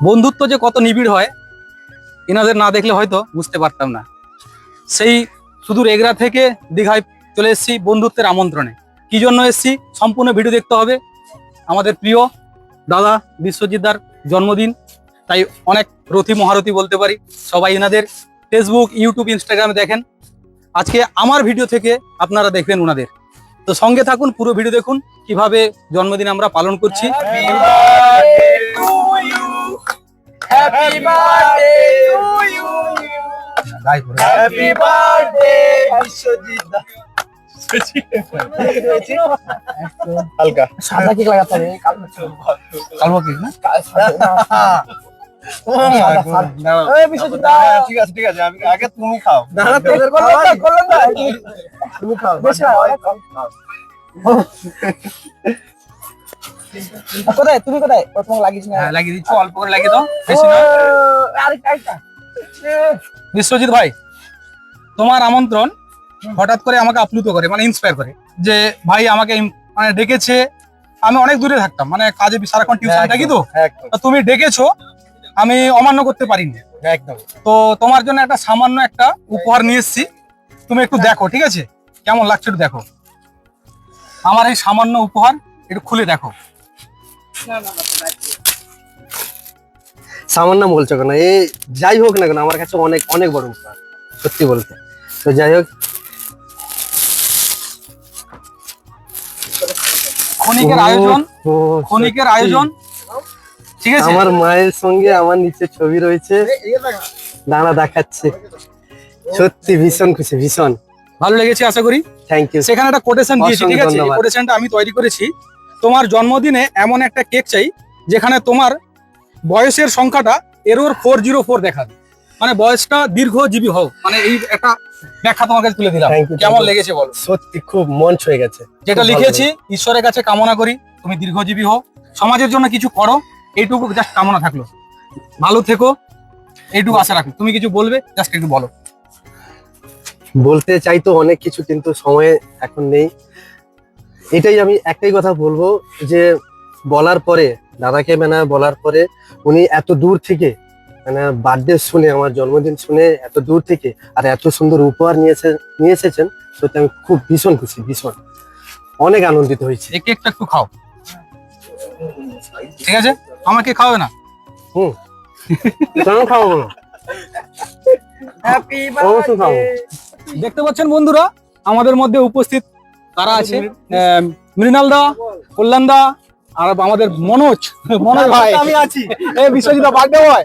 বন্ধুত্ব যে কত নিবিড় হয় এনাদের না দেখলে হয়তো বুঝতে পারতাম না। সেই সুদূর এগরা থেকে দীঘায় চলে এসেছি বন্ধুত্বের আমন্ত্রণে। কি জন্য এসেছি সম্পূর্ণ ভিডিও দেখতে হবে। আমাদের প্রিয় দাদা বিশ্বজিৎদার জন্মদিন, তাই অনেক রথী মহারথী বলতে পারি। সবাই এনাদের ফেসবুক, ইউটিউব, ইনস্টাগ্রামে দেখেন। আজকে আমার ভিডিও থেকে আপনারা দেখবেন ওনাদের। তো সঙ্গে থাকুন, পুরো ভিডিও দেখুন কিভাবে জন্মদিন আমরা পালন করছি। Happy birthday to you. Happy birthday, Vishwajit. হালকা সাদা কেক লাগাতে হবে, কালবা কেক না? ঠিক আছে ঠিক আছে, আমি আগে তুমি খাও। তুমি খাও। কোথায় তুমি কোথায় প্রথম লাগিস না? হ্যাঁ, লাগিয়ে দিচ্ছি, অল্প করে লাগিয়ে দাও, বেশি না। বিশ্বজিৎ ভাই, তোমার আমন্ত্রণ হঠাৎ করে আমাকে আপ্লুত করে, মানে ইন্সপায়ার করে যে ভাই আমাকে মানে ডেকেছে। আমি অনেক দূরে থাকতাম, মানে কাজে সারাক্ষণ টিউশন থাকি, তো তুমি ডেকেছো, আমি অমান্য করতে পারিনি একদম। তো তোমার জন্য একটা সামান্য একটা উপহার নিয়ে এসেছি, তুমি একটু দেখো, ঠিক আছে? কেমন লাগছে একটু দেখো। আমার এই সামান্য উপহার একটু খুলে দেখো। সামান্য বলছো কেন? এ যাই হোক না কেন, আমার কাছে অনেক অনেক বড় উপহার, সত্যি বলতে। তো যাই হোক, ক্ষণিকের আয়োজন, ক্ষণিকের আয়োজন, ঠিক আছে? আমার মায়ের সঙ্গে আমার নিচে ছবি রয়েছে, দাঁড়া দেখাচ্ছে। সত্যি ভীষণ খুশি, ভীষণ ভালো লেগেছে আশা করি। Thank you. সেখানে একটা কোটেশন দিয়েছি, ঠিক আছে? এই কোটেশনটা আমি তৈরি করেছি। তোমার জন্মদিনে এমন একটা কেক চাই যেখানে তোমার বয়সের সংখ্যাটা এরর 404 দেখাবে, মানে বয়সটা দীর্ঘজীবী হোক, মানে এই একটা ব্যাখ্যা তোমার কাছে তুলে দিলাম। কেমন লেগেছে বলো? সত্যি খুব মন ছুঁয়ে গেছে। যেটা লিখেছি, ঈশ্বরের কাছে কামনা করি তুমি দীর্ঘজীবী হও, সমাজের জন্য কিছু করো, এইটুকু জাস্ট কামনা থাকলো। ভালো থেকো, এইটুকু আশা রাখো। তুমি কিছু বলবে, জাস্ট একটু বলো। বলতে চাই তো অনেক কিছু, কিন্তু সময় এখন নেই। এটাই আমি একটাই কথা বলবো, যে বলার পরে দাদাকে মানে বলার পরে উনি এত দূর থেকে মানে বার্থডে শুনে, আমার জন্মদিন শুনে এত দূর থেকে আর এত সুন্দর উপহার নিয়ে এসেছেন। সত্যি আমি খুব ভীষণ খুশি, ভীষণ অনেক আনন্দিত হয়েছি। এই কেকটা একটু খাও, ঠিক আছে? আমাকে খাওয়াবে না? কেন খাবো না? অবশ্যই খাবো। দেখতে পাচ্ছেন বন্ধুরা, আমাদের মধ্যে উপস্থিত তারা আছে, মৃণাল দা, কল্যাণ দা, আর আমাদের মনোজ ভাই, আমি আছি। এই বিশ্বজিৎ দা বার্থডে বয়,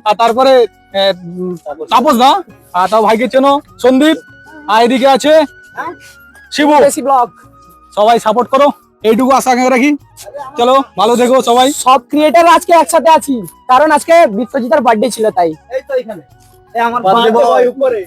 আর তারপরে তাপস দা, আর তাও ভাইকে চেনো, সন্দীপ, আর এদিকে আছে শিবু। ব্লগ সবাই সাপোর্ট করো, এইটুকু আশা রাখি। চলো, ভালো থেকো সবাই। সব ক্রিয়েটার আজকে একসাথে আছি, কারণ আজকে বিশ্বজিতের বার্থডে ছিল, তাই। এই তো এখানে আমার বার্থডে বয় উপরে।